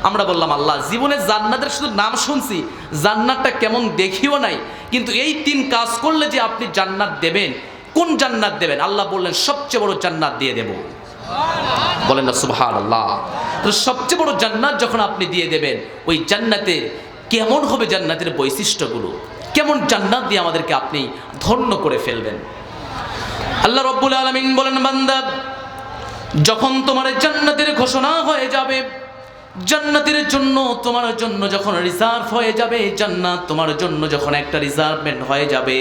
আমরা বললাম আল্লাহ জীবনে জান্নাতের শুধু নাম শুনছি, জান্নাতটা কেমন দেখিও নাই, কিন্তু এই 3 কাজ করলে যে আপনি জান্নাত দেবেন, কোন জান্নাত দেবেন? আল্লাহ বললেন সবচেয়ে বড় জান্নাত দিয়ে দেব। বলেন না সুবহানাল্লাহ। তো সবচেয়ে বড় জান্নাত যখন আপনি দিয়ে দেবেন, ওই জান্নাতের কেমন হবে, জান্নাতের বৈশিষ্ট্যগুলো কেমন, জান্নাত দিয়ে আমাদেরকে আপনি ধন্য করে ফেলবেন। আল্লাহ রাব্বুল আলামিন বলেন, বান্দা যখন তোমার জান্নাতের ঘোষণা হয়ে যাবে, জান্নাতের জন্য তোমার জন্য যখন রিজার্ভ হয়ে যাবে, জান্নাত তোমার জন্য যখন একটা রিজার্ভমেন্ট হয়ে যাবে,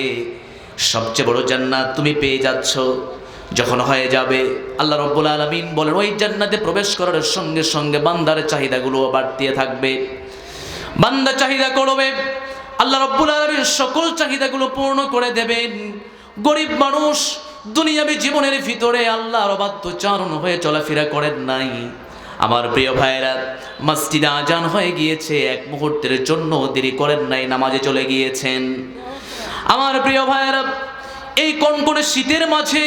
সবচেয়ে বড় জান্নাত তুমি পেয়ে যাচ্ছ যখন হয়ে যাবে, আল্লাহ রাব্বুল আলামিন বলেন ওই জান্নাতে প্রবেশ করার সঙ্গে সঙ্গে বান্দার চাহিদাগুলো বাড়তে থাকবে। বান্দা চাহিদা করবে, আল্লাহ রাব্বুল আলামিন সকল চাহিদাগুলো পূর্ণ করে দেবেন। গরিব মানুষ দুনিয়াবী জীবনের ভিতরে আল্লাহর অবাধ্যচারণ হয়ে চলাফেরা করেন নাই। আমার প্রিয় ভাইরা, মসজিদে আজান হয়ে গিয়েছে, এক মুহূর্তের জন্য দেরি করেন নাই, নামাজে চলে গিয়েছেন। আমার প্রিয় ভাইরা, এই কনকনে শীতের মাঝে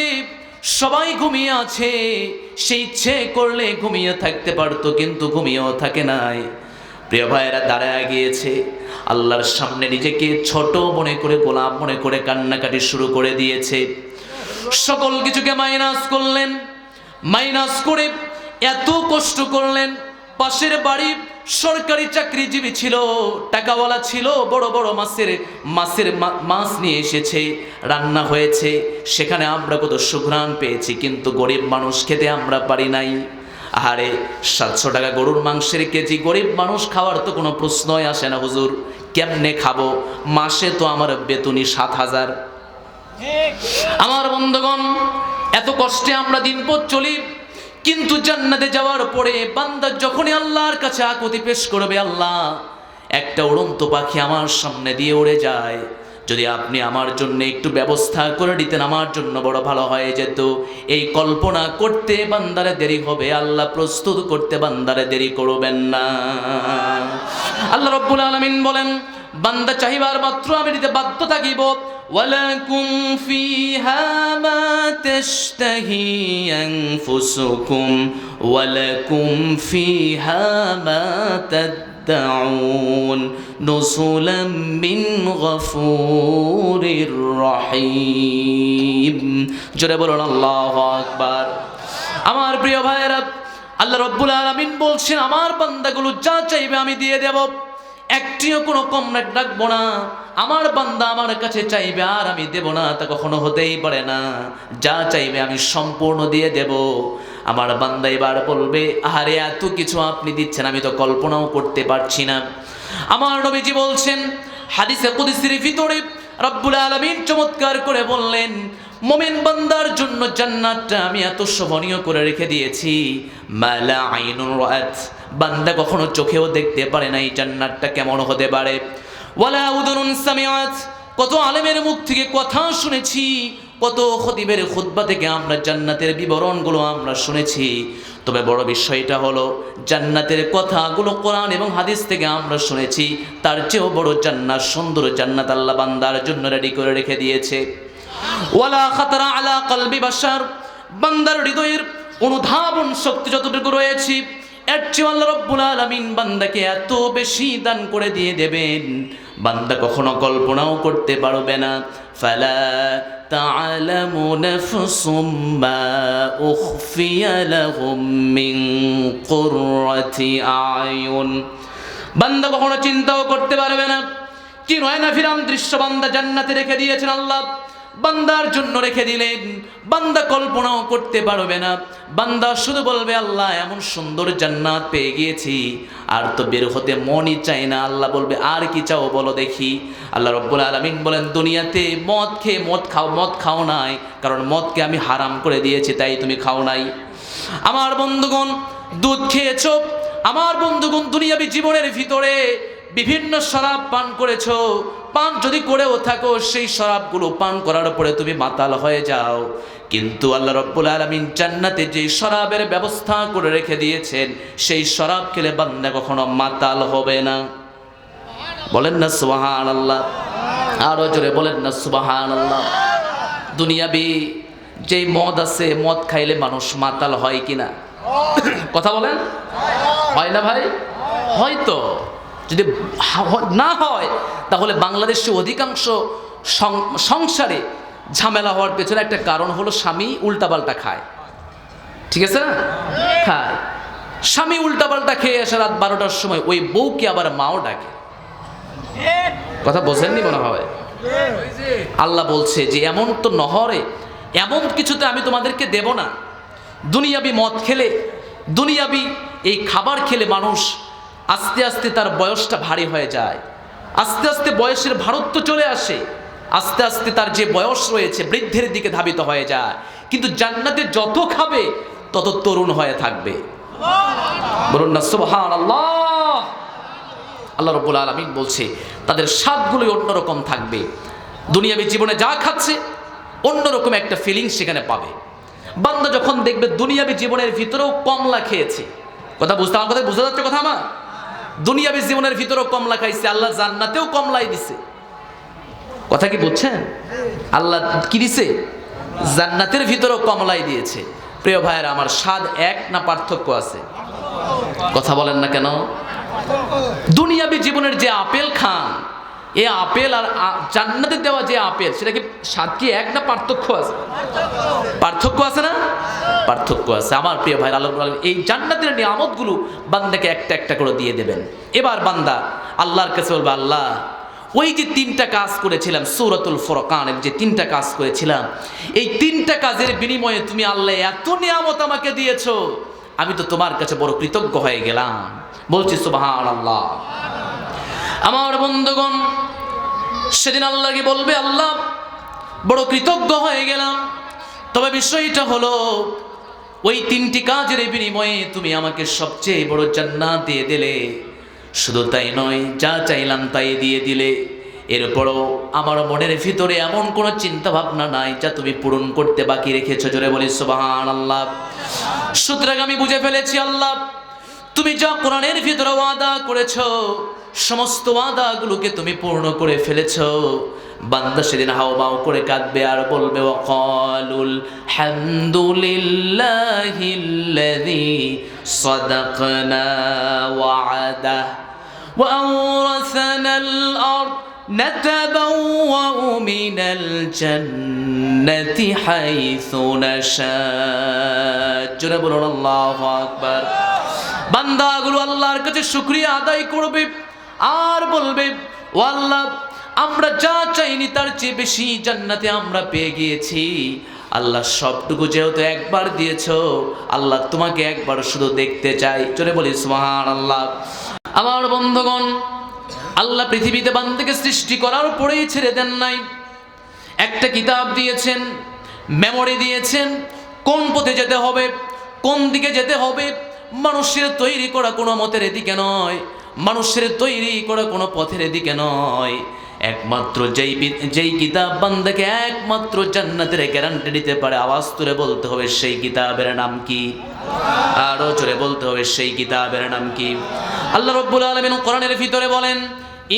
সবাই ঘুমিয়ে আছে, সে ইচ্ছে করলে ঘুমিয়ে থাকতে পারতো, কিন্তু ঘুমিয়েও থাকে নাই। প্রিয় ভাইরা দাঁড়ায় গিয়েছে, আল্লাহর সামনে নিজেকে ছোট মনে করে, গোলাম মনে করে কান্নাকাটি শুরু করে দিয়েছে। সকল কিছুকে মাইনাস করলেন, মাইনাস করে এত কষ্ট করলেন। পাশের বাড়ি সরকারি চাকরিজীবী ছিল, টাকাওয়ালা ছিল, বড় বড় মাছ নিয়ে এসেছে, রান্না হয়েছে, সেখানে আমরা কত সুঘ্রাণ পেয়েছি, কিন্তু গরিব মানুষ খেতে আমরা পারি নাই। আহারে 700 টাকা গরুর মাংসের কেজি, গরিব মানুষ খাওয়ার তো কোনো প্রশ্নই আসে না। হুজুর কেমনে খাবো, মাসে তো আমার বেতনই 7,000। আমার বন্ধুগণ, এত কষ্টে আমরা দিনপথ চলি, কিন্তু জান্নাতে যাওয়ার পরে বান্দা যখনই আল্লাহর কাছে আকুতি পেশ করবে, আল্লাহ একটা উড়ন্ত পাখি আমার সামনে দিয়ে উড়ে যায়, যদি আপনি আমার জন্য একটু ব্যবস্থা করে দিতেন আমার জন্য বড় ভালো হয়ে যেত। এই কল্পনা করতে বান্দারে দেরি হবে, আল্লাহ প্রস্তুত করতে বান্দারে দেরি করবেন না। আল্লাহ রাব্বুল আলামিন বলেন, বান্দা চাহিবার মাত্র আমি দিতে বাধ্য থাকিব। ওয়ালাকুম ফিহা মা তাশতাহি আনফুসুকুম ওয়ালাকুম ফিহা মা তাদউন নুসুলাম মিন গফুরির রহিম। জোরে বলুন আল্লাহু আকবার। আমার প্রিয় ভাইয়েরা, আল্লাহ রাব্বুল আলামিন বলছেন আমার বান্দাগুলো যা চাইবে আমি দিয়ে দেব, একটিও কোনো কম রাখবো না। আমার বান্দা আমার কাছে চাইবে আর আমি দেব না, তা কখনো হতেই পারে না। যা চাইবে আমি সম্পূর্ণ দিয়ে দেব। আমার বান্দা এবার বলবে, আরে এত কিছু আপনি দিচ্ছেন, আমি তো কল্পনাও করতে পারছি না। আমার নবীজি বলছেন হাদিসে কুদসির ভিতরে, রব্বুল আলামিন চমৎকার করে বললেন, মুমিন বান্দার জন্য জান্নাতটা আমি এত শোভনীয় করে রেখে দিয়েছি, মালা আইনুন রাআত, বান্দা কখনো চোখেও দেখতে পারে না এই জান্নাতটা কেমন হতে পারে। ওয়ালা উযুনুন সামিআত, কত আলেমের মুখ থেকে কথা শুনেছি, কত খতিবের খুতবা থেকে আমরা জান্নাতের বিবরণগুলো আমরা শুনেছি, তবে বড় বিষয়টা হলো জান্নাতের কথাগুলো কোরআন এবং হাদিস থেকে আমরা শুনেছি, তার চেয়েও বড় জান্নাত, সুন্দর জান্নাত আল্লাহ বান্দার জন্য রেডি করে রেখে দিয়েছে। ওয়ালা খাতারা আলা কলবি বাশার, বান্দার হৃদয়ের অনুধাবন শক্তি যতটুকু রয়েছে, এর চেয়ে আল্লাহ রাব্বুল আলামিন বান্দাকে এত বেশি দান করে দিয়ে দেবেন, বান্দা কখনো কল্পনাও করতে পারবে না। ফালা তা'লামু নাফসুম মা উখফিয়া লাহুম মিন কুররাতি আয়ুন, বান্দা কখনো চিন্তাও করতে পারবে না কি নয়না ফিরাম দৃশ্য বান্দা জান্নাতে রেখে দিয়েছেন, আল্লাহ বান্দার জন্য রেখে দিলেন। বান্দা কল্পনাও করতে পারবে না, বান্দা শুধু বলবে আল্লাহ এমন সুন্দর জান্নাত পেয়ে গিয়েছি, আর তো বের হতে মনই চায় না। আল্লাহ বলবে আর কি চাও বলো দেখি। আল্লাহ রাব্বুল আলামিন বলেন, দুনিয়াতে মদ খাও নাই, কারণ মদকে আমি হারাম করে দিয়েছি, তাই তুমি খাও নাই। আমার বন্ধুগণ, দুধ খেয়েছো, আমার বন্ধুগণ দুনিয়াবী জীবনের ভিতরে বিভিন্ন শরাব পান করেছো, পান যদি করেও থাকো, সেই শরাবগুলো পান করার পরে তুমি মাতাল হয়ে যাও, কিন্তু আল্লাহ রাব্বুল আলামিন জান্নাতে যে শরাবের ব্যবস্থা করে রেখে দিয়েছেন, সেই শরাব খেলে বান্দা কখনো মাতাল হবে না। বলেন না সুবহানাল্লাহ, আরো জোরে বলেন না সুবহানাল্লাহ। দুনিয়াবী যে মদ আছে, মদ খাইলে মানুষ মাতাল হয় কিনা? কথা বলেন, হয় না ভাই? হয়তো যদি না হয় তাহলে বাংলাদেশে অধিকাংশ সংসারে ঝামেলা হওয়ার পেছনে একটা কারণ হলো স্বামী উল্টাপাল্টা খায়। ঠিক আছে না? খায়। স্বামী উল্টাপাল্টা খেয়ে আসে রাত 12টার সময়, ওই বউকে আবার মাও ডাকে। কথা বোঝেননি মনে হয়? আল্লাহ বলছে যে এমন তো নহরে, এমন কিছুতে আমি তোমাদেরকে দেব না। দুনিয়াবি মদ খেলে, দুনিয়াবি এই খাবার খেলে মানুষ আস্তে আস্তে তার বয়সটা ভারী হয়ে যায়, আস্তে আস্তে বয়সের ভারত্ব চলে আসে, আস্তে আস্তে তার যে বয়স রয়েছে বৃদ্ধির দিকে ধাবিত হয়ে যায়। কিন্তু জান্নাতে যত খাবে তত তরুণ হয়ে থাকবে। বলুন না সুবহানাল্লাহ। আল্লাহ রাব্বুল আলামিন বলছে তাদের স্বাদগুলোই অন্যরকম থাকবে। দুনিয়াবি জীবনে যা খাচ্ছে অন্যরকম একটা ফিলিংস সেখানে পাবে। বান্দা যখন দেখবে দুনিয়াবি জীবনের ভিতরেও কমলা খেয়েছে, কথা বুঝতে, আমার কথা বুঝা যাচ্ছে কথা আমার? দুনিয়াবি জীবনের ভিতরেও কমলা খাইছে, আল্লাহ জান্নাতেও কমলাই দিছে। কথা কি বুঝছেন? আল্লাহ কি দিছে? জান্নাতের ভিতরেও কমলাই দিয়েছে। প্রিয় ভাইয়েরা আমার, স্বাদ এক না পার্থক্য আছে? কথা বলেন না কেন? দুনিয়াবি জীবনের যে আপেল খান, এ আপেল আর জান্নাতে দেওয়া যে আপেল, সেটা কি স্বাদ কি এক না পার্থক্য আছে? পার্থক্য আছে না? পার্থক্য আছে। আমার প্রিয় ভাই, আল্লাহ এই জান্নাতের নিয়ামতগুলো বান্দাকে একটা একটা করে দিয়ে দেবেন। এবার বান্দা আল্লাহর কাছে বলবে, আল্লাহ ওই যে 3টা কাজ করেছিলাম, সূরাতুল ফুরকানের যে 3টা কাজ করেছিলাম, এই 3টা কাজের বিনিময়ে তুমি আল্লাহ এত নিয়ামত আমাকে দিয়েছো, আমি তো তোমার কাছে বড় কৃতজ্ঞ হয়ে গেলাম। বলছি সুবহানাল্লাহ। আমার বন্ধুগণ, সেদিন আল্লাহকে বলবে, আল্লাহ বড় কৃতজ্ঞ হয়ে গেলাম, তবে বিষয়টা হলো ওই 3টি কাজের বিনিময়ে তুমি আমাকে সবচেয়ে বড় জান্নাত দিয়ে দিলে। শুধু তাই নয়, যা চাইলাম তাই দিয়ে দিলে। এরপরও আমার মনের ভিতরে এমন কোনো চিন্তা ভাবনা নাই যা তুমি পূরণ করতে বাকি রেখেছো। জোরে বলি সুবহানাল্লাহ। সুতরাং আমি বুঝে ফেলেছি, আল্লাহ তুমি যা কোরআনের ভিতরে ওয়াদা করেছো, সমস্ত ওয়াদাগুলোকে তুমি পূর্ণ করে ফেলেছো। বান্দা সেদিন হাওমাও করে কাঁদবে আর বলবে, ওয়াকালুল হামদুলিল্লাহিল্লাযী সাদাকনা ওয়া'দা ওয়া আওরাসানাল আরদ নাতাবাওয়াউ মিনাল জান্নাতি হাইসু নাশা। জোরে বলুন আল্লাহু আকবার। বান্দাগুলো আল্লাহর কাছে শুকরিয়া আদায় করবে আর বলবে, ও আল্লাহ আমরা যা চাইনি তার চেয়ে বেশি জান্নাতে আমরা পেয়ে গিয়েছি। আল্লাহ সবটুকু যেহেতু একবার দিয়েছো, আল্লাহ তোমাকে একবার শুধু দেখতে চাই। চলে বলি সুবহানাল্লাহ। আমার বন্ধুগণ, আল্লাহ পৃথিবীতে বান্দাকে সৃষ্টি করার পরেই ছেড়ে দেন নাই। একটা কিতাব দিয়েছেন, মেমোরি দিয়েছেন, কোন পথে যেতে হবে, কোন দিকে যেতে হবে। মানুষের তৈরি করা কোনো মতের দিকে নয়, মানুষের তৈরি করা কোনো পথের দিকে নয়। একমাত্র যেই কিতাব বান্দাকে একমাত্র জান্নাতের গ্যারান্টি দিতে পারে, আওয়াজ তুলে বলতে হবে সেই কিতাবের নাম কি? আরো জোরে বলতে হবে সেই কিতাবের নাম কি? আল্লাহ রাব্বুল আলামিন কোরআনের ভিতরে বলেন,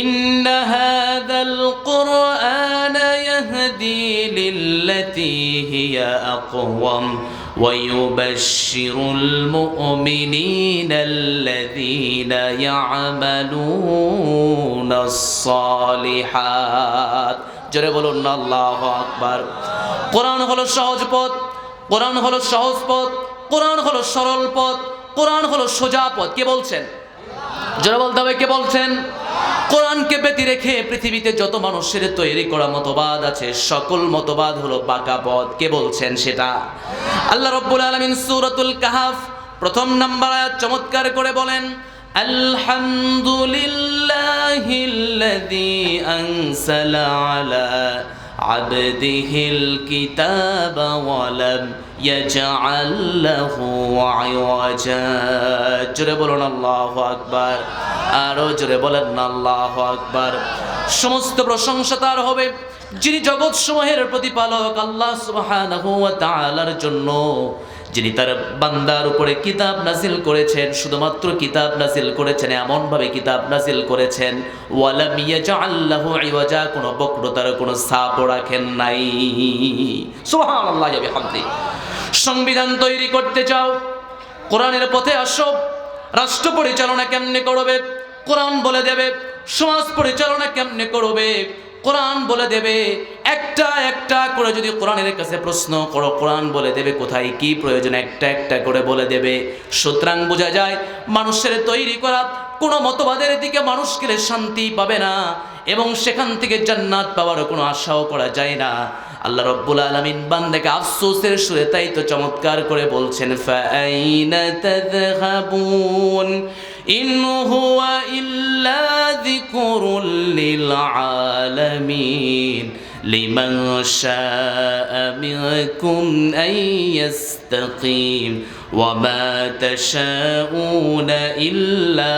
ইন্না হাযাল কুরআনা ইয়াহদি লিল্লাতী হিয়া আকওয়াম ওয়া ইউবাশশিরুল মুমিনিনাল্লাযীনা ইয়া'মালুনাস সালিহাত। জোরে বলুন আল্লাহু আকবার। কোরআন হলো সহজ পথ, কোরআন হলো সহজ পথ, কোরআন হলো সরল পথ, কোরআন হলো সোজা পথ। কে বলছেন? জোরে বলতে হবে, কে বলছেন? কোরআনকে ব্যতি রেখে পৃথিবীতে যত মানুষের তৈরি করা মতবাদ আছে, সকল মতবাদ হলো বাঁকা পথ। কে বলছেন সেটা? আল্লাহ রাব্বুল আলামিন সূরাতুল কাহফ 1 নম্বর আয়াত চমৎকার করে বলেন, আলহামদুলিল্লাহিল্লাযী আনসালা আলা আবদিহিল কিতাবা ওয়া লাম ইয়াজআল লাহু ইওয়াজা। জোরে বলুন আল্লাহু আকবার। আরো জোরে বলেন আল্লাহু আকবার। সমস্ত প্রশংসা তার হবে যিনি জগৎ সমূহের প্রতিপালক আল্লাহ সুবহানাহু ওয়া তাআলার জন্য, যিনি তার বান্দার উপরে কিতাব নাজিল করেছেন। শুধুমাত্র কিতাব নাজিল করেছেন, এমন ভাবে কিতাব নাজিল করেছেন, ওয়ালাম ইয়াজআল লাহু ইওয়াজা, কোনো বক্রতার কোনো ছাপ রাখেন নাই। সুবহানাল্লাহ ওয়া বিহামদি। সংবিধান তৈরি করতে চাও, কোরআনের পথে আসো। রাষ্ট্র পরিচালনা কেমনে করবে, কোরআন বলে দেবে। সমাজ পরিচালনা কেমনে করবে, কোরআন বলে দেবে। একটা একটা করে যদি কোরআনের কাছে প্রশ্ন করো, কোরআন বলে দেবে কোথায় কি প্রয়োজন, একটা একটা করে বলে দেবে। সুতরাং বোঝা যায় মানুষের তৈরি করা কোনো মতবাদের দিকে মানুষ গেলে শান্তি পাবে না, এবং সেখান থেকে জান্নাত পাওয়ার কোনো আশাও করা যায় না। আল্লাহ রাব্বুল আলামিন বান্দাকে আফসোসের সুরে তাই তো চমৎকার করে বলছেন, ফাআইনা তাযহাবুন ইন হুয়া ইল্লা যিকরুল লিল আলামিন লিমান শাআ মিনকুম আন ইস্তাকিম ওয়া মা তাশাউনা ইল্লা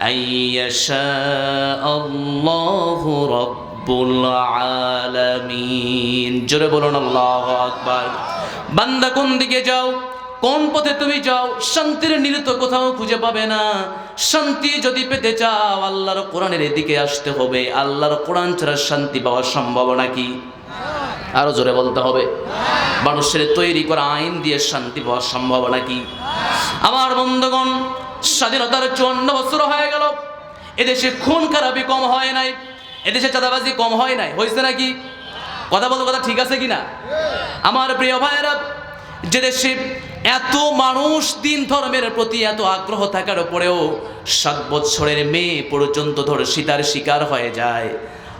আন ইয়াশা আল্লাহু রাব্বুল আলামিন। জোরে বলুন আল্লাহু আকবার। বান্দা কোন দিকে যাও, কোন পথে তুমি যাও, শান্তির নিরিত কোথাও খুঁজে পাবে না। শান্তি যদি পেতে চাও আল্লাহর কোরআনের দিকে আসতে হবে। আল্লাহর কোরআন ছাড়া শান্তি পাওয়া সম্ভব নাকি? আরো জোরে বলতে হবে। মানুষের তৈরি করা আইন দিয়ে শান্তি পাওয়া সম্ভব নাকি? আমার বন্ধুগণ, স্বাধীনতার 54 বছর হয়ে গেল, এদেশে খুন খারাপি কম হয় নাই, এদেশে চাঁদাবাজি কম হয় নাই, হয়েছে নাকি? কথা বলতে কথা ঠিক আছে কিনা? আমার প্রিয় ভাইয়েরা, যে দেশে এত মানুষ দিন ধর্মের প্রতি এত আগ্রহ থাকার পরেও 7 বছরের মেয়ে পর্যন্ত ধর্ষিতার শিকার হয়ে যায়,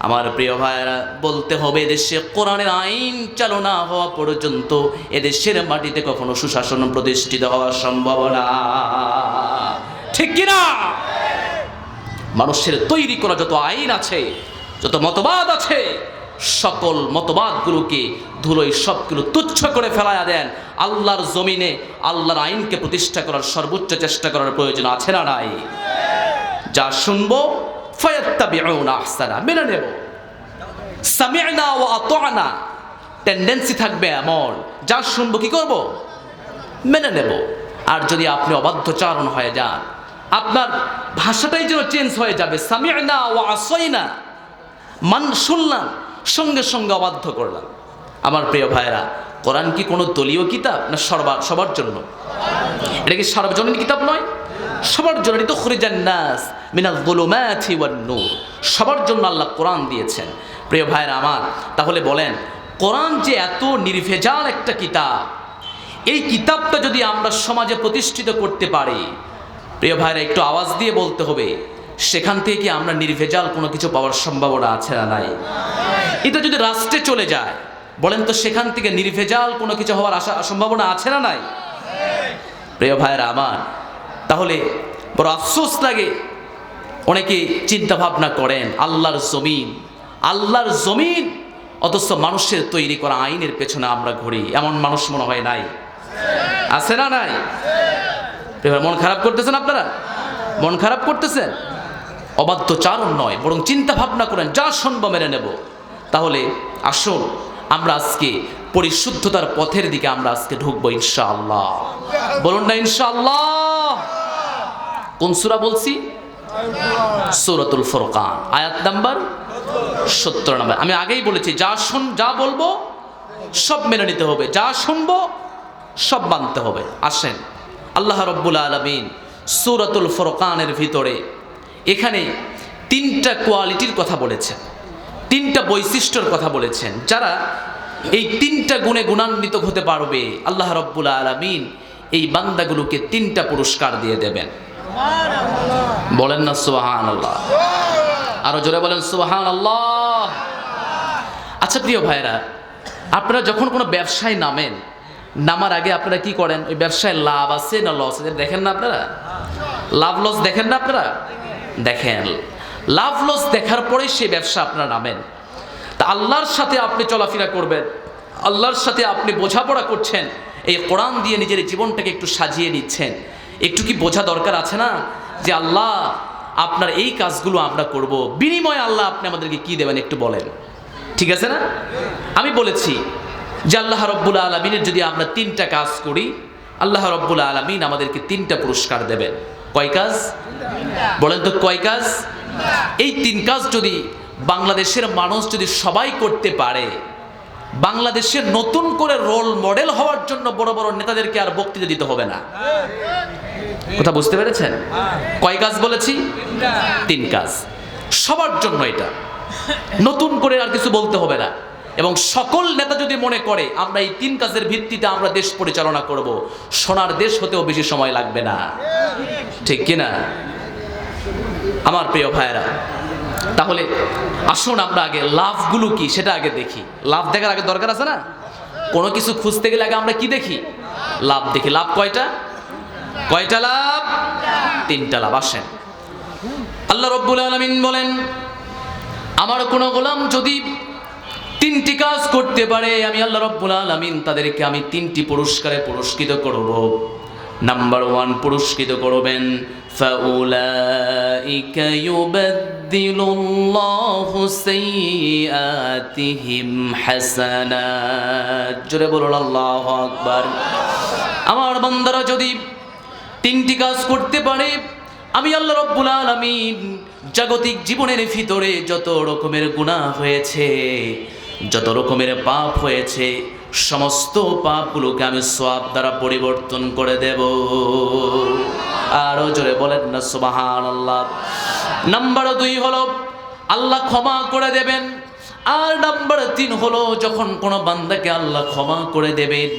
আমার প্রিয় ভাইয়েরা বলতে হবে এদেশে কোরআনের আইন চালু না হওয়া পর্যন্ত এদেশের মাটিতে কখনো সুশাসন প্রতিষ্ঠিত হওয়া সম্ভব না, ঠিক কিনা? মানুষের তৈরি করা যত আইন আছে, যত মতবাদ আছে, সকল মতবাদগুলোকে ধুলোয় সবগুলো তুচ্ছ করে ফেলায়া দেন। আল্লাহর জমিনে আল্লাহর আইনকে প্রতিষ্ঠা করার সর্বোচ্চ চেষ্টা করার প্রয়োজন আছে না নাই? যা শুনবো ফায়াত্তাবিউনা আহসানা, মেনে নেব। সামি'না ওয়া আতা'না, টেন্ডেন্সি থাকবে এমন, যা শুনবো কি করব? মেনে নেব। আর যদি আপনি অবাধ্যচারণ হয়ে যান, আপনার ভাষাটাই যেন চেঞ্জ হয়ে যাবে। সামি'না ওয়া আসাইনা, শুনলাম সঙ্গে সঙ্গে অবাধ্য করলাম। আমার প্রিয় ভাইরা, কোরআন কি কোনো দলীয় কিতাব না সবার জন্য? এটা কি সার্বজনীন কিতাব নয়? সবার জন্য। লিতুখরিজান নাস মিনাল যুলুমাতি ওয়ান নূর, সবার জন্য আল্লাহ কোরআন দিয়েছেন। প্রিয় ভাইরা আমার, তাহলে বলেন কোরআন যে এত নির্ভেজাল একটা কিতাব, এই কিতাবটা যদি আমরা সমাজে প্রতিষ্ঠিত করতে পারি, প্রিয় ভাইরা একটু আওয়াজ দিয়ে বলতে হবে, সেখান থেকে কি আমরা নির্ভেজাল কোনো কিছু পাওয়ার সম্ভাবনা আছে না নাই? এটা যদি রাষ্ট্রে চলে যায়, বলেন তো সেখান থেকে নির্ভেজাল কোনো কিছু হওয়ার সম্ভাবনা আছে না নাই? প্রিয় ভাইরা আমার, তাহলে বড় আফসোস লাগে, অনেকে চিন্তা ভাবনা করেন আল্লাহর জমিন, অথচ মানুষের তৈরি করা আইনের পেছনে আমরা ঘুরি। এমন মানুষ মনে হয় নাই? আছে না নাই? মন খারাপ করতেছেন আপনারা? মন খারাপ করতেছেন? অবাধ্যচারণ নয়, বরং চিন্তা ভাবনা করেন, যা শুনবো মেনে নেব। তাহলে আসুন আমরা আজকে পরিশুদ্ধতার পথের দিকে আমরা আজকে ঢুকবো ইনশাআল্লাহ। বলুন না ইনশাআল্লাহ। কোন সূরা বলছি? সূরাতুল ফুরকান, আয়াত নাম্বার 70 নম্বর। আমি আগেই বলেছি, যা বলবো সব মেনে নিতে হবে, যা শুনবো সব মানতে হবে। আসেন, আল্লাহ রাব্বুল আলামিন সূরাতুল ফুরকানের ভিতরে এখানে 3টা কোয়ালিটির কথা বলেছেন, 3টা বৈশিষ্ট্যের কথা বলেছেন। যারা এই 3টা গুণে গুণান্বিত হতে পারবে, আল্লাহ রাব্বুল আলামিন এই বান্দাগুলোকে 3টা পুরস্কার দিয়ে দেবেন। বলেন না সুবহানাল্লাহ? আরো জোরে বলেন সুবহানাল্লাহ। আচ্ছা প্রিয় ভাইরা, আপনারা যখন কোনো ব্যবসায় নামার আগে আপনারা কি করেন? ওই ব্যবসায় লাভ আছে না লস আছে দেখেন না আপনারা? লাভ লস দেখেন না আপনারা? দেখেন, লাভ লস দেখার পরে সে ব্যবসা আপনারা নামেন। তা আল্লাহর সাথে আপনি চলাফেরা করবেন, আল্লাহর সাথে আপনি বোঝাপড়া করছেন, এই কোরআন দিয়ে নিজের জীবনটাকে একটু সাজিয়ে নিচ্ছেন। একটু কি বোঝা দরকার আছে না যে আল্লাহ আপনার এই কাজগুলো আমরা করব, বিনিময়ে আল্লাহ আপনি আমাদেরকে কি দেবেন একটু বলেন, ঠিক আছে না? আমি বলেছি যে আল্লাহ রাব্বুল আলামিনের যদি আমরা 3টা কাজ করি, আল্লাহ রাব্বুল আলামিন আমাদেরকে 3টা পুরস্কার দেবেন। কয় কাজ বলেন তো? কয় কাজ? এই 3 কাজ যদি বাংলাদেশের মানুষ যদি সবাই করতে পারে, বাংলাদেশের নতুন করে রোল মডেল হওয়ার জন্য বড় বড় নেতাদেরকে আর বক্তৃতা দিতে হবে না। কথা বুঝতে পেরেছেন? কয় কাজ বলেছি? 3 কাজ। সবার জন্য এটা, নতুন করে আর কিছু বলতে হবে না। এবং সকল নেতা যদি মনে করে আমরা এই 3 কাজের ভিত্তিতে আমরা দেশ পরিচালনা করব, সোনার দেশ হতেও বেশি সময় লাগবে না। ঠিক কিনা আমার প্রিয় ভাইয়েরা? তাহলে আসুন আমরা আগে লাভগুলো কি সেটা আগে দেখি। লাভ দেখার আগে দরকার আছে না? কোনো কিছু খুঁজতে গেলে আগে আমরা কি দেখি? লাভ দেখি। লাভ কয়টা? কয়টা লাভ? 3টা লাভ। আসেন, আল্লাহ রাব্বুল আলামিন বলেন, আমার কোন গোলাম যদি 3টি কাজ করতে পারে, আমি আল্লাহ রাব্বুল আলামিন তাদেরকে আমি 3টি পুরস্কারে পুরস্কৃত করব। নাম্বার 1 পুরস্কৃত করবেন, ফাউলাইকা ইউবাদদিলুল্লাহু সাইয়্যাতিহিম হাসানাত। জোরে বলুন আল্লাহু আকবার। আমার বান্দারা যদি 3টি কাজ করতে পারে, আমি আল্লাহ রাব্বুল আলামিন জাগতিক জীবনের ভিতরে যত রকমের গুনাহ হয়েছে, যত রকমের পাপ হয়েছে, সমস্ত পাপগুলোকে আমি সওয়াব দ্বারা পরিবর্তন করে দেব। আরো জোরে বলেন না সুবহানাল্লাহ। নাম্বার 2 হলো আল্লাহ ক্ষমা করে দেবেন। আর নাম্বার 3 হলো যখন কোনো বান্দাকে আল্লাহ ক্ষমা করে দেবেন,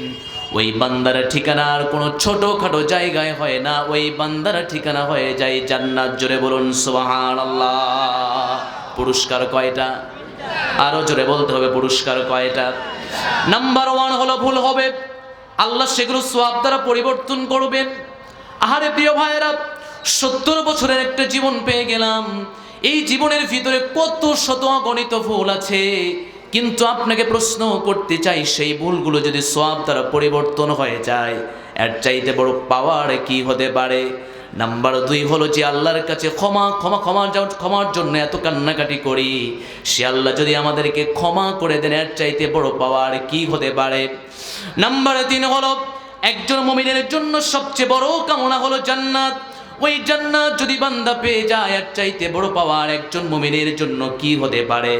ওই বান্দার ঠিকানা আর কোনো ছোটখাটো জায়গায় হয় না, ওই বান্দার ঠিকানা হয়ে যায় জান্নাত। জোরে বলুন সুবহানাল্লাহ। পুরস্কার কয়টা? আরো জোরে বলতে হবে, পুরস্কার কয়টা? নাম্বার 1 হলো ভুল হবে, আল্লাহ সেগুলো সওয়াব দ্বারা পরিবর্তন করবেন। আহারে প্রিয় ভাইয়েরা, 70 বছরের একটা জীবন পেয়ে গেলাম। এই জীবনের ভিতরে কত শত অগণিত ভুল আছে, কিন্তু আপনাকে প্রশ্ন করতে চাই, সেই ভুলগুলো যদি সওয়াব দ্বারা পরিবর্তন হয়ে যায়, এর চাইতে বড় পাওয়ার কি হতে পারে? নাম্বার 2 হলো যে আল্লাহর কাছে ক্ষমার জন্য এত কান্নাকাটি করি, সে আল্লাহ যদি আমাদেরকে ক্ষমা করে দেন, এর চাইতে বড় পাওয়ার কি হতে পারে? নাম্বার 3 হলো একজন মুমিনের জন্য সবচেয়ে বড় কামনা হলো জান্নাত। ওই জান্নাত যদি বান্দা পেয়ে যায়, এর চাইতে বড় পাওয়ার একজন মুমিনের জন্য কি হতে পারে?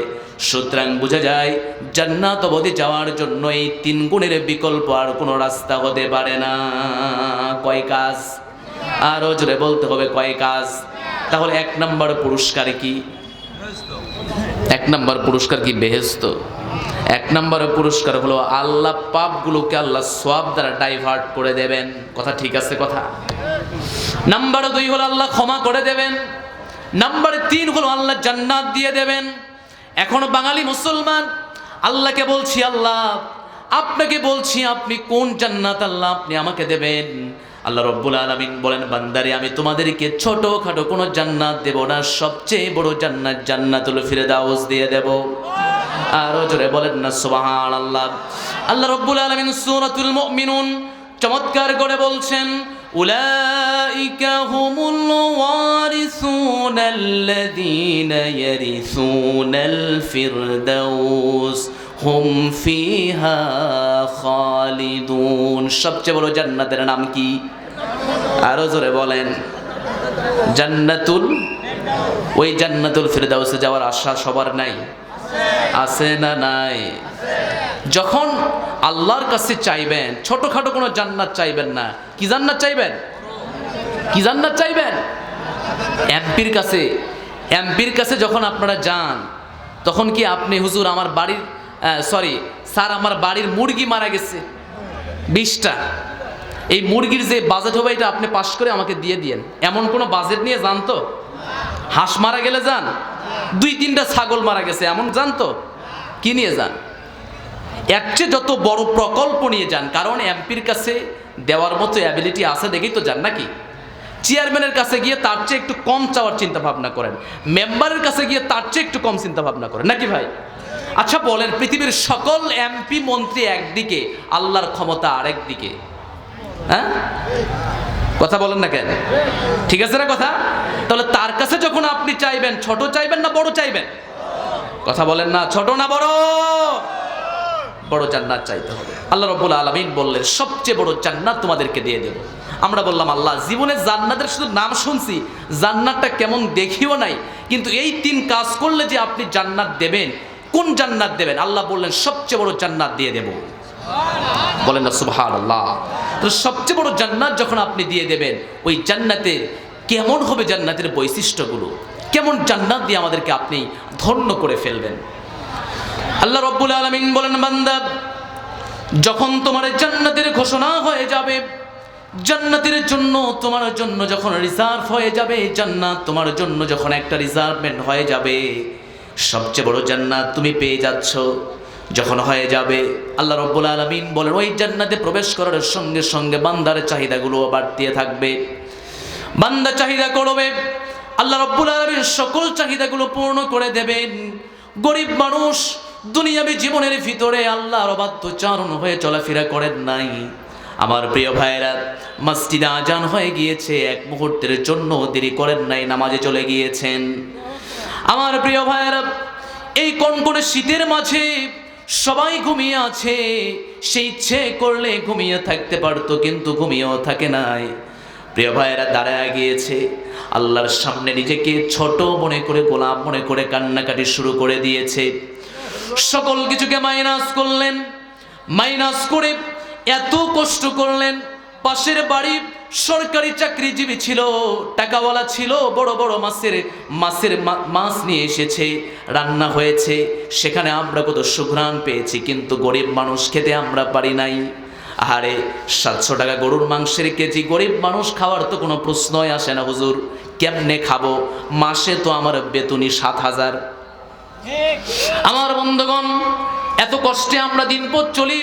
সুতরাং বোঝা যায় জান্নাত অবধি যাওয়ার জন্য এই 3 গুণের বিকল্প আর কোনো রাস্তা হতে পারে না। কয় কাজ? আরো জোরে বলতে হবে, কয় কাজ? তাহলে 1 নম্বর পুরস্কার কি? 1 নম্বর পুরস্কার কি? বেহেশত। 1 নম্বর পুরস্কার হলো আল্লাহ পাপগুলোকে আল্লাহ সওয়াব দ্বারা ডাইভার্ট করে দেবেন। কথা ঠিক আছে? কথা। নাম্বার 2 হলো আল্লাহ ক্ষমা করে দেবেন। নাম্বার 3 হলো আল্লাহ জান্নাত দিয়ে দেবেন। এখন বাঙালি মুসলমান আল্লাহকে বলছি, আল্লাহ আপনাকে বলছি, আপনি কোন জান্নাত আল্লাহ আপনি আমাকে দেবেন? আল্লাহ রাব্বুল আলামিন বলেন, বান্দারে আমি তোমাদেরকে ছোটখাটো কোনো জান্নাত দেব না, সবচেয়ে বড় জান্নাত জান্নাতুল ফিরদাউস দিয়ে দেব। আরো জোরে বলেন না সুবহানাল্লাহ। আল্লাহ রাব্বুল আলামিন সূরাতুল মুমিনুন চমৎকার করে বলছেন, উলাইকা হুমুল ওয়ারিসুনাল্লাযীনা ইয়ারিসুনাল ফিরদাউস হুম ফিহা খালিদুন। সবচেয়ে বড় জান্নাতের নাম কি? আরো জোরে বলেন। জান্নাতুল, ওই জান্নাতুল ফিরদাউসে যাওয়ার আশা সবার নাই? আছে না নাই? যখন আল্লাহর কাছে চাইবেন, ছোটখাটো কোনো জান্নাত চাইবেন না। কি জান্নাত চাইবেন? কি জান্নাত চাইবেন? এমপির কাছে যখন আপনারা যান, তখন কি আপনি, হুজুর আমার বাড়ির স্যার আমার বাড়ির মুরগি মারা গেছে 20টা, এই মুরগির যে বাজেট হবে এটা আপনি পাস করে আমাকে দিয়ে দিয়েন, এমন কোনো বাজেট নিয়ে যান তো? হাঁস মারা গেলে যান, 2-3টা ছাগল মারা গেছে এমন যান তো? কি নিয়ে যান? এর চেয়ে যত বড় প্রকল্প নিয়ে যান, কারণ এমপির কাছে দেওয়ার মতো অ্যাবিলিটি আছে দেখেই তো যান নাকি? চেয়ারম্যানের কাছে গিয়ে তার চেয়ে একটু কম চাওয়ার চিন্তা ভাবনা করেন, মেম্বারের কাছে গিয়ে তার চেয়ে একটু কম চিন্তা ভাবনা করেন নাকি ভাই? আচ্ছা বলেন, পৃথিবীর সকল এমপি মন্ত্রী একদিকে, আল্লাহর ক্ষমতা আরেক দিকে, হ্যাঁ? কথা বলেন না কেন? ঠিক আছে না কথা? তাহলে তার কাছে যখন আপনি চাইবেন, ছোট চাইবেন না বড় চাইবেন? কথা বলেন না, ছোট না বড়? বড় জান্নাত চাইতে হবে। আল্লাহ রাব্বুল আলামিন বললেন, সবচেয়ে বড় জান্নাত তোমাদেরকে দিয়ে দেব। আমরা বললাম, আল্লাহ জীবনে জান্নাতের শুধু নাম শুনছি, জান্নাতটা কেমন দেখিও নাই, কিন্তু এই 3 কাজ করলে যে আপনি জান্নাত দেবেন, কোন জান্নাত দেবেন? আল্লাহ বললেন, সবচেয়ে বড় জান্নাত দিয়ে দেব। বলেন না সুবহানাল্লাহ। তো সবচেয়ে বড় জান্নাত যখন আপনি দিয়ে দেবেন, ওই জান্নাতের কেমন হবে, জান্নাতের বৈশিষ্ট্যগুলো কেমন, জান্নাত দিয়ে আমাদেরকে আপনি ধন্য করে ফেলবেন। আল্লাহ রাব্বুল আলামিন বলেন, বান্দা যখন তোমার জান্নাতের ঘোষণা হয়ে যাবে, জান্নাতের জন্য তোমার জন্য যখন রিজার্ভ হয়ে যাবে, জান্নাত তোমার জন্য যখন একটা রিজার্ভমেন্ট হয়ে যাবে, সবচেয়ে বড় জান্নাত তুমি পেয়ে যাচ্ছ যখন হয়ে যাবে, আল্লাহ রাব্বুল আলামিন বলেন ওই জান্নাতে প্রবেশ করার সঙ্গে সঙ্গে বান্দার চাহিদাগুলো বাড়তে থাকবে। বান্দা চাহিদা করবে, আল্লাহ রাব্বুল আলামিন সকল চাহিদাগুলো পূর্ণ করে দেবেন। গরিব মানুষ দুনিয়াবী জীবনের ভিতরে আল্লাহর অবাধ্যচারণ হয়ে চলাফেরা করেন নাই। আমার প্রিয় ভাইরা, মসজিদে আজান হয়ে গিয়েছে, এক মুহূর্তের জন্য দেরি করেন নাই, নামাজে চলে গিয়েছেন। আমার প্রিয় ভাইরা, এই কনকনে শীতের মাঝে সবাই ঘুমিয়ে আছে, সে ইচ্ছে করলে ঘুমিয়ে থাকতে পারতো, কিন্তু ঘুমিয়েও থাকে নাই। প্রিয় ভাইয়েরা দাঁড়ায় গিয়েছে, আল্লাহর সামনে নিজেকে ছোট মনে করে, গোলাম মনে করে কান্নাকাটি শুরু করে দিয়েছে। সকল কিছুকে মাইনাস করলেন, মাইনাস করে এত কষ্ট করলেন। পাশের বাড়ি সরকারি চাকরিজীবী ছিল, টাকাওয়ালা ছিল, বড় বড় মাছ নিয়ে এসেছে, রান্না হয়েছে, সেখানে আমরা কত সুঘ্রাণ পেয়েছি, কিন্তু গরিব মানুষ খেতে আমরা পারি নাই। আহারে 700 টাকা গরুর মাংসের কেজি, গরিব মানুষ খাওয়ার তো কোনো প্রশ্নই আসে না। হুজুর কেমনে খাবো, মাসে তো আমার বেতনই 7,000। আমার বন্ধুগণ, এত কষ্টে আমরা দিনপথ চলি,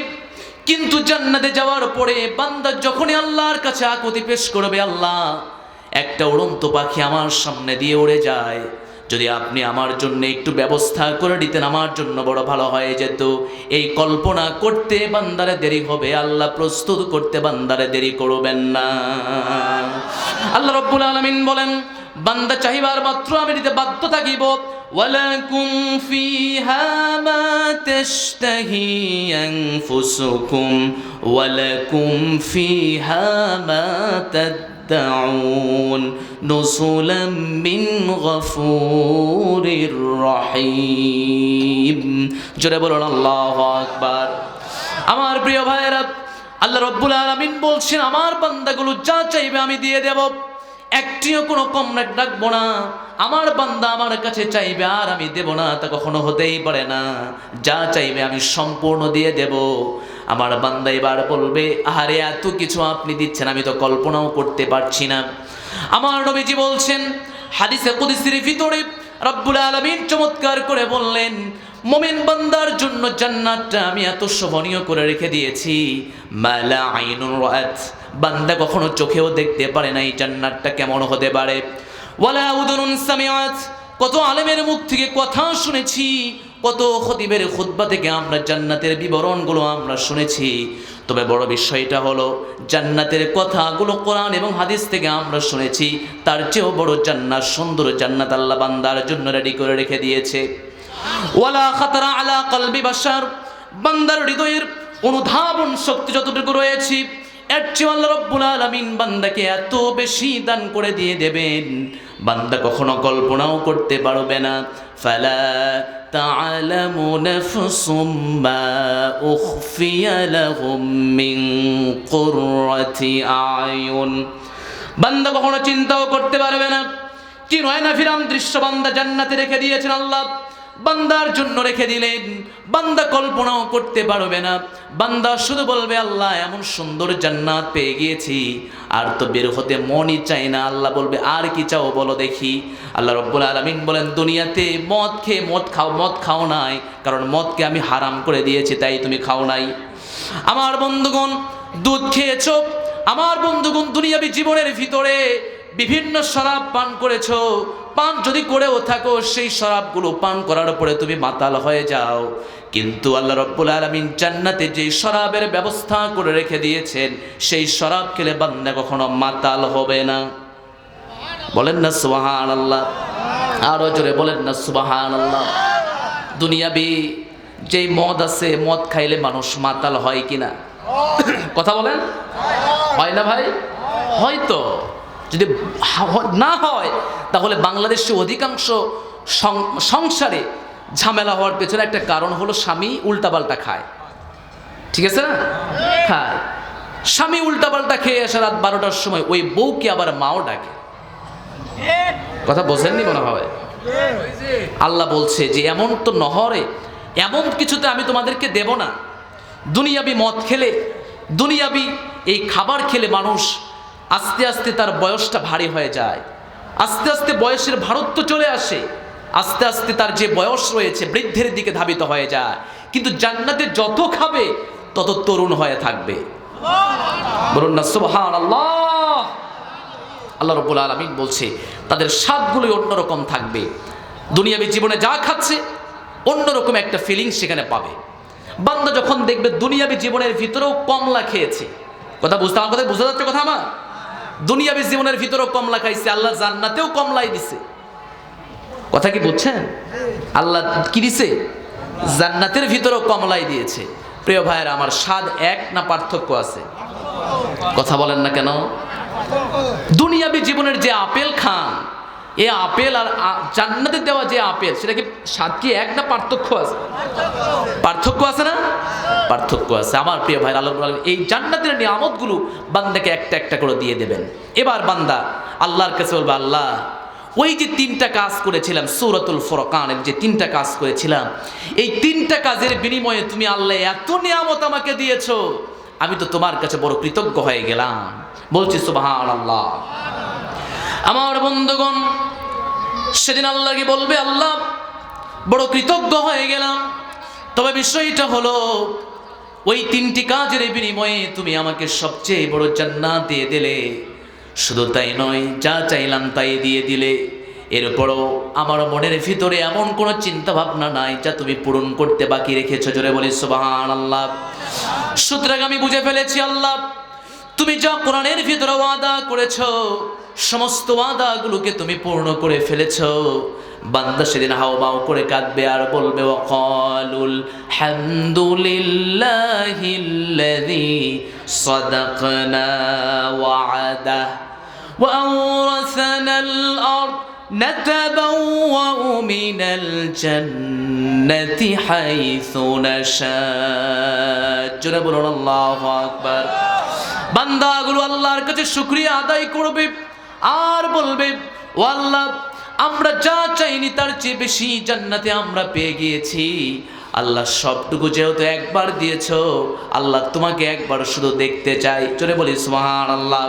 কিন্তু জান্নাতে যাওয়ার পরে বান্দা যখনই আল্লাহর কাছে আকুতি পেশ করবে, আল্লাহ একটা উড়ন্ত পাখি আমার সামনে দিয়ে উড়ে যায়, যদি আপনি আমার জন্য একটু ব্যবস্থা করে দিতেন আমার জন্য বড় ভালো হয়ে যেত। এই কল্পনা করতে বান্দারে দেরি হবে, আল্লাহ প্রস্তুত করতে বান্দারে দেরি করবেন না। আল্লাহ রাব্বুল আলামিন বলেন, বান্দা চাহিবার মাত্র আমি দিতে বাধ্য থাকিব। ওয়ালাকুম ফিহা মা তাশতাহি আনফুসুকুম ওয়ালাকুম ফিহা মা তাদউন নুসুলাম মিন গফুরির রহিম। জোরে বলুন আল্লাহু আকবার। আমার প্রিয় ভাইয়েরা, আল্লাহ রাব্বুল আলামিন বলছেন আমার বান্দাগুলো যা চাইবে আমি দিয়ে দেব, একটিও কোনো কম রাখবো না। আমার বান্দা আমার কাছে চাইবে আর আমি দেব না, তা কখনো হতেই পারে না। যা চাইবে আমি সম্পূর্ণ দিয়ে দেব। আমার বান্দা এবার বলবে, আরে এত কিছু আপনি দিচ্ছেন, আমি তো কল্পনাও করতে পারছি না। আমার নবীজি বলছেন হাদিসে কুদসির ভিতরে, রব্বুল আলামিন চমৎকার করে বললেন, মুমিন বান্দার জন্য জান্নাতটা আমি এত শোভনীয় করে রেখে দিয়েছি, মালা আইনুন রাআত, বান্দা কখনো চোখেও দেখতে পারে না এই জান্নাতটা কেমন হতে পারে। ওয়ালা উযুনুন সামিআত, কত আলেমের মুখ থেকে কথা শুনেছি, কত খতিবের খুতবা থেকে আমরা জান্নাতের বিবরণগুলো আমরা শুনেছি, তবে বড় বিষয়টা হলো জান্নাতের কথাগুলো কোরআন এবং হাদিস থেকে আমরা শুনেছি, তার চেয়েও বড় জান্নাত, সুন্দর জান্নাত আল্লাহ বান্দার জন্য রেডি করে রেখে দিয়েছে। ওয়ালা খাতারা আলা কলবি বাশার, বান্দার হৃদয়ের অনুধাবন শক্তি যতটুকু রয়েছে, এর চেয়ে আল্লাহ রাব্বুল আলামিন বান্দাকে এত বেশি দান করে দিয়ে দেবেন, বান্দা কখনো কল্পনাও করতে পারবে না। ফালা তা'লামু নাফসুম মা উখফিয়া লাহুম মিন কুররাতি আয়ুন, বান্দা কখনো চিন্তাও করতে পারবে না কি নয়না ফিরাম দৃশ্য বান্দা জান্নাতে রেখে দিয়েছেন, আল্লাহ বান্দার জন্য রেখে দিলেন। বান্দা কল্পনাও করতে পারবে না, বান্দা শুধু বলবে আল্লাহ এমন সুন্দর জান্নাত পেয়ে গিয়েছি, আর তো বের হতে মনই চাই না। আল্লাহ বলবে আর কি চাও বলো দেখি। আল্লাহ রাব্বুল আলামিন বলেন, দুনিয়াতে মদ খাও নাই, কারণ মদকে আমি হারাম করে দিয়েছি, তাই তুমি খাও নাই। আমার বন্ধুগণ, দুধ খেয়েছো, আমার বন্ধুগণ দুনিয়াবী জীবনের ভিতরে বিভিন্ন শরাব পান করেছো, পান যদি করেও থাকো, সেই শরাবগুলো পান করার পরে তুমি মাতাল হয়ে যাও, কিন্তু আল্লাহ রাব্বুল আলামিন জান্নাতে যে শরাবের ব্যবস্থা করে রেখে দিয়েছেন, সেই শরাব খেলে বান্দা কখনো মাতাল হবে না। বলেন না সুবহানাল্লাহ, আরো জোরে বলেন না সুবহানাল্লাহ। দুনিয়াবি যে মদ আছে, মদ খাইলে মানুষ মাতাল হয় কিনা কথা বলেন, হয় না ভাই? হয়তো যদি না হয় তাহলে বাংলাদেশে অধিকাংশ সংসারে ঝামেলা হওয়ার পেছনে একটা কারণ হলো স্বামী উল্টাপাল্টা খায়, ঠিক আছে না? খায়, স্বামী উল্টাপাল্টা খেয়ে আসে রাত 12টার সময়, ওই বউকে আবার মাও ডাকে। কথা বোঝেননি মনে হয়। আল্লাহ বলছে যে এমন তো নহরে, এমন কিছুতে আমি তোমাদেরকে দেব না। দুনিয়াবি মদ খেলে, দুনিয়াবি এই খাবার খেলে মানুষ আস্তে আস্তে তার বয়সটা ভারী হয়ে যায়, আস্তে আস্তে বয়সের ভারত্ব চলে আসে, আস্তে আস্তে তার যে বয়স রয়েছে বৃদ্ধির দিকে ধাবিত হয়ে যায়। কিন্তু জান্নাতে যত খাবে তত তরুণ হয়ে থাকবে। বলুন না সুবহানাল্লাহ। আল্লাহ রাব্বুল আলামিন বলছে তাদের স্বাদগুলোই অন্যরকম থাকবে। দুনিয়াবি জীবনে যা খাচ্ছে অন্যরকম একটা ফিলিংস সেখানে পাবে। বান্দা যখন দেখবে দুনিয়াবি জীবনের ভিতরেও কমলা খেয়েছে, কথা বুঝতে, আমার কথা বোঝা যাচ্ছে কথা আমার? দুনিয়াবি জীবনের ভিতরেও কমলা খাইছে, আল্লাহ জান্নাতেও কমলাই দিছে। কথা কি বুঝছেন? আল্লাহ কি দিছে? জান্নাতের ভিতরেও কমলাই দিয়েছে। প্রিয় ভাইয়েরা আমার, স্বাদ এক না পার্থক্য আছে? কথা বলেন না কেন? দুনিয়াবি জীবনের যে আপেল খান, এ আপেল আর জান্নাতে দেওয়া যে আপেল, সেটা কি স্বাদ কি এক না পার্থক্য আছে? পার্থক্য আছে না? পার্থক্য আছে। আমার প্রিয় ভাই, আল্লাহ এই জান্নাতের নিয়ামতগুলো বান্দাকে একটা একটা করে দিয়ে দেবেন। এবার বান্দা আল্লাহর কাছে বলবে, আল্লাহ ওই যে 3টা কাজ করেছিলাম, সূরাতুল ফুরকানের যে 3টা কাজ করেছিলাম, এই 3টা কাজের বিনিময়ে তুমি আল্লাহ এত নিয়ামত আমাকে দিয়েছো, আমি তো তোমার কাছে বড় কৃতজ্ঞ হয়ে গেলাম। বলছি সুবহানাল্লাহ। আমার বন্ধুগণ, সেদিন আল্লাহকে বলবে, আল্লাহ বড় কৃতজ্ঞ হয়ে গেলাম। তবে বিষয়টা হলো, ওই 3টি কাজের বিনিময়ে তুমি আমাকে সবচেয়ে বড় জান্নাত দিয়ে দিলে। শুধু তাই নয়, যা চাইলাম তাই দিয়ে দিলে। এরপরও আমার মনের ভিতরে এমন কোনো চিন্তা ভাবনা নাই যা তুমি পূরণ করতে বাকি রেখেছো। জোরে বলি সুবহানাল্লাহ। সুতরাং আমি বুঝে ফেলেছি, আল্লাহ তুমি যা কোরআনের ভিতরে ওয়াদা করেছো, সমস্ত ওয়াদাগুলোকে তুমি পূর্ণ করে ফেলেছো। বান্দা সেদিন হাওমাও করে কাঁদবে আর বলবে, ওয়াকালুল হামদুলিল্লাহিল্লাযী সাদাকনা ওয়া'দা ওয়া আওরাসানাল আরদ নাতাবাওয়াউ মিনাল জান্নাতি হাইসু নাশা। জোরে বলুন আল্লাহু আকবার। বান্দাগুলো আল্লাহর কাছে শুকরিয়া আদায় করবে আর বলবে, ও আল্লাহ, আমরা যা চাইনি তার চেয়ে বেশি জান্নাতে আমরা পেয়ে গিয়েছি। আল্লাহ সবটুকু যেহেতু একবার দিয়েছো, আল্লাহ তোমাকে একবার শুধু দেখতে চাই। চলে বলি সুবহানাল্লাহ।